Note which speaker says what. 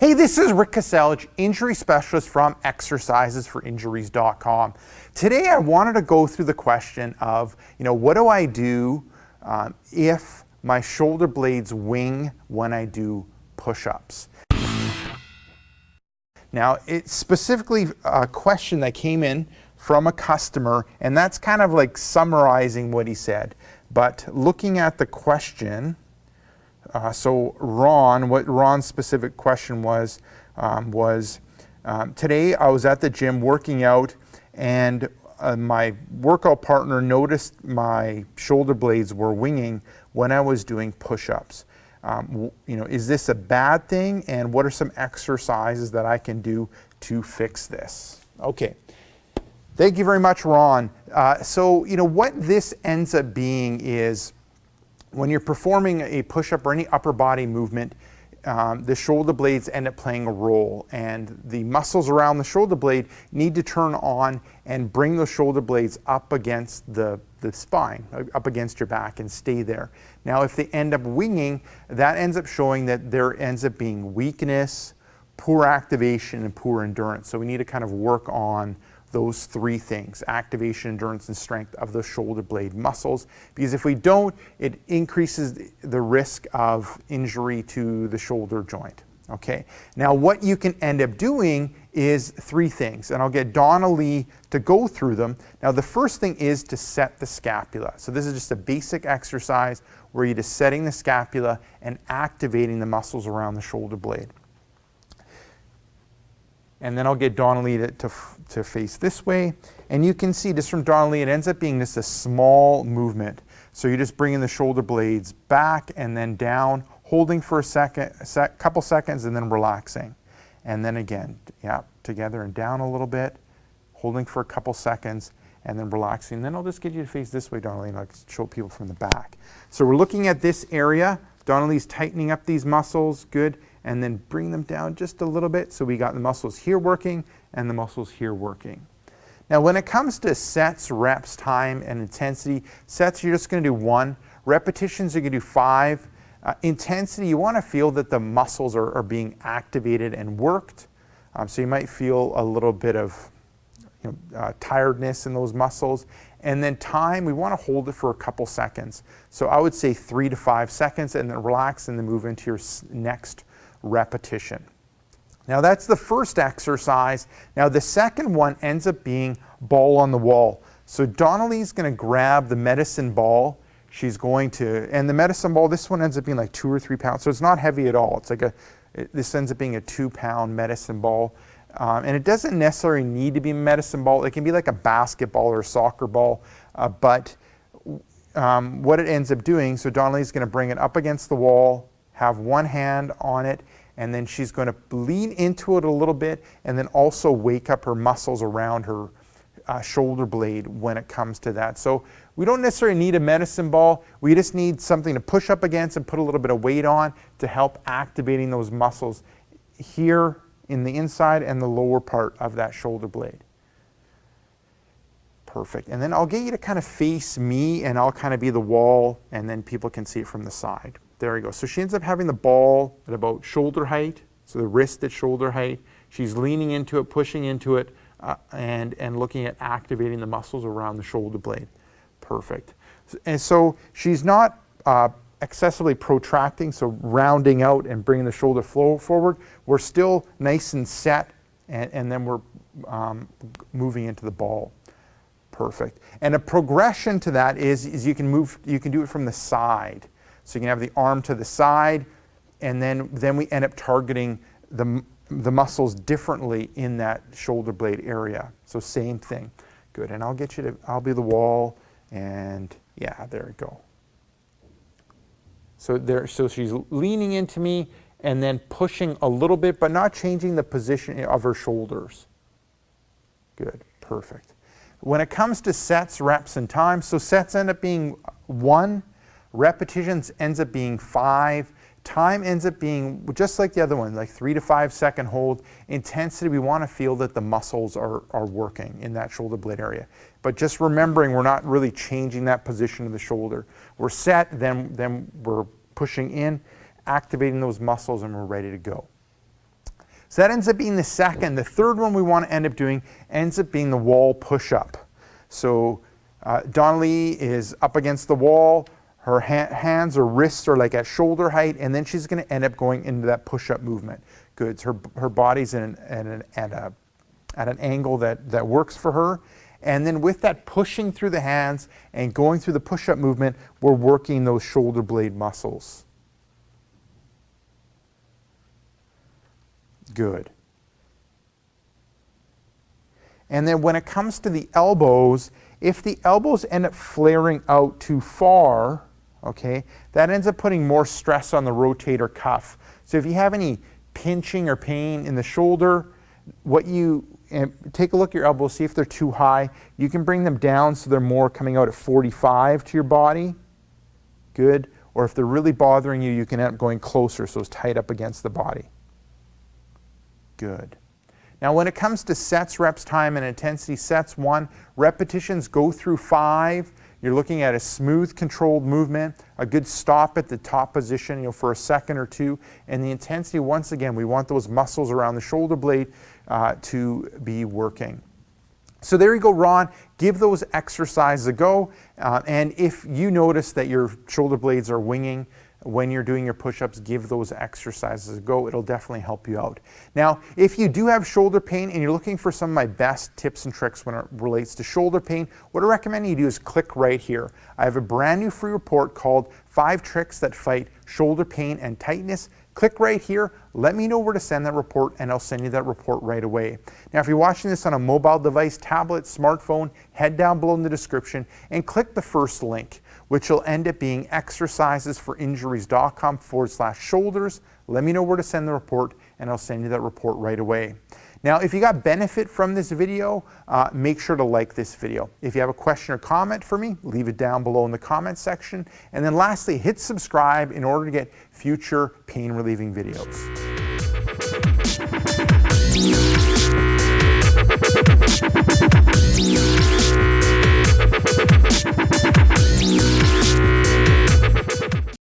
Speaker 1: Hey, this is Rick Kaselich, injury specialist from exercisesforinjuries.com. Today I wanted to go through the question of, what do I do if my shoulder blades wing when I do push-ups? Now, it's specifically a question that came in from a customer, and that's kind of like summarizing what he said. But looking at the question, so Ron, what Ron's specific question was, today I was at the gym working out, and my workout partner noticed my shoulder blades were winging when I was doing push-ups. Is this a bad thing, and what are some exercises that I can do to fix this? Okay, thank you very much, Ron. So what this ends up being is, when you're performing a push-up or any upper body movement, the shoulder blades end up playing a role, and the muscles around the shoulder blade need to turn on and bring those shoulder blades up against the spine, up against your back, and stay there. Now, if they end up winging, that ends up showing that there ends up being weakness, poor activation, and poor endurance. So we need to kind of work on those three things: activation, endurance, and strength of the shoulder blade muscles. Because if we don't, it increases the risk of injury to the shoulder joint. Okay. Now, what you can end up doing is three things, and I'll get Donna Lee to go through them. Now, the first thing is to set the scapula. So this is just a basic exercise where you're just setting the scapula and activating the muscles around the shoulder blade. And then I'll get Donna Lee to face this way. And you can see just from Donna Lee, it ends up being just a small movement. So you're just bringing the shoulder blades back and then down, holding for a couple seconds, and then relaxing. And then again, together and down a little bit, holding for a couple seconds, and then relaxing. And then I'll just get you to face this way, Donna Lee, and I'll show people from the back. So we're looking at this area. Donna Lee's tightening up these muscles, good. And then bring them down just a little bit. So we got the muscles here working and the muscles here working. Now, when it comes to sets, reps, time, and intensity, sets, you're just going to do 1. Repetitions, you're going to do 5. Intensity, you want to feel that the muscles are being activated and worked. So you might feel a little bit of tiredness in those muscles. And then time, we want to hold it for a couple seconds. So I would say 3 to 5 seconds, and then relax and then move into your next repetition. Now, that's the first exercise. Now, the second one ends up being ball on the wall. So Donna Lee's going to grab the medicine ball. She's going to, and the medicine ball, this one ends up being like 2 or 3 pounds. So it's not heavy at all. It's like this ends up being a 2-pound medicine ball. And it doesn't necessarily need to be a medicine ball. It can be like a basketball or a soccer ball. But what it ends up doing, so Donna Lee's going to bring it up against the wall, have one hand on it, and then she's going to lean into it a little bit, and then also wake up her muscles around her shoulder blade when it comes to that. So we don't necessarily need a medicine ball. We just need something to push up against and put a little bit of weight on to help activating those muscles here in the inside and the lower part of that shoulder blade. Perfect. And then I'll get you to kind of face me, and I'll kind of be the wall, and then people can see it from the side. There we go. So she ends up having the ball at about shoulder height, so the wrist at shoulder height. She's leaning into it, pushing into it, and looking at activating the muscles around the shoulder blade. Perfect. And so she's not excessively protracting, so rounding out and bringing the shoulder flow forward. We're still nice and set, and then we're moving into the ball. Perfect. And a progression to that is you can do it from the side. So you can have the arm to the side, and then we end up targeting the muscles differently in that shoulder blade area. So same thing. Good. And I'll be the wall, and yeah, there we go. So she's leaning into me and then pushing a little bit, but not changing the position of her shoulders. Good. Perfect. When it comes to sets, reps, and time, so sets end up being 1. Repetitions ends up being 5. Time ends up being just like the other one, like 3 to 5 second hold. Intensity, we want to feel that the muscles are working in that shoulder blade area. But just remembering we're not really changing that position of the shoulder. We're set, then we're pushing in, activating those muscles, and we're ready to go. So that ends up being the second. The third one we want to end up doing ends up being the wall push-up. So Donnelly is up against the wall. Her hands or wrists are like at shoulder height, and then she's going to end up going into that push-up movement. Good. Her body's at an angle that works for her. And then with that pushing through the hands and going through the push-up movement, we're working those shoulder blade muscles. Good. And then when it comes to the elbows, if the elbows end up flaring out too far, okay, that ends up putting more stress on the rotator cuff. So if you have any pinching or pain in the shoulder, take a look at your elbows, see if they're too high. You can bring them down so they're more coming out at 45 to your body. Good. Or if they're really bothering you, you can end up going closer so it's tight up against the body. Good. Now when it comes to sets, reps, time, and intensity, sets 1, repetitions go through 5. You're looking at a smooth, controlled movement, a good stop at the top position, for a second or two. And the intensity, once again, we want those muscles around the shoulder blade to be working. So there you go, Ron. Give those exercises a go. And if you notice that your shoulder blades are winging when you're doing your push-ups, give those exercises a go. It'll definitely help you out. Now, if you do have shoulder pain and you're looking for some of my best tips and tricks when it relates to shoulder pain, what I recommend you do is click right here. I have a brand new free report called 5 Tricks That Fight Shoulder Pain and Tightness. Click right here, let me know where to send that report, and I'll send you that report right away. Now, if you're watching this on a mobile device, tablet, smartphone, head down below in the description and click the first link, which will end up being exercisesforinjuries.com/shoulders. Let me know where to send the report, and I'll send you that report right away. Now, if you got benefit from this video, make sure to like this video. If you have a question or comment for me, leave it down below in the comment section. And then lastly, hit subscribe in order to get future pain relieving videos.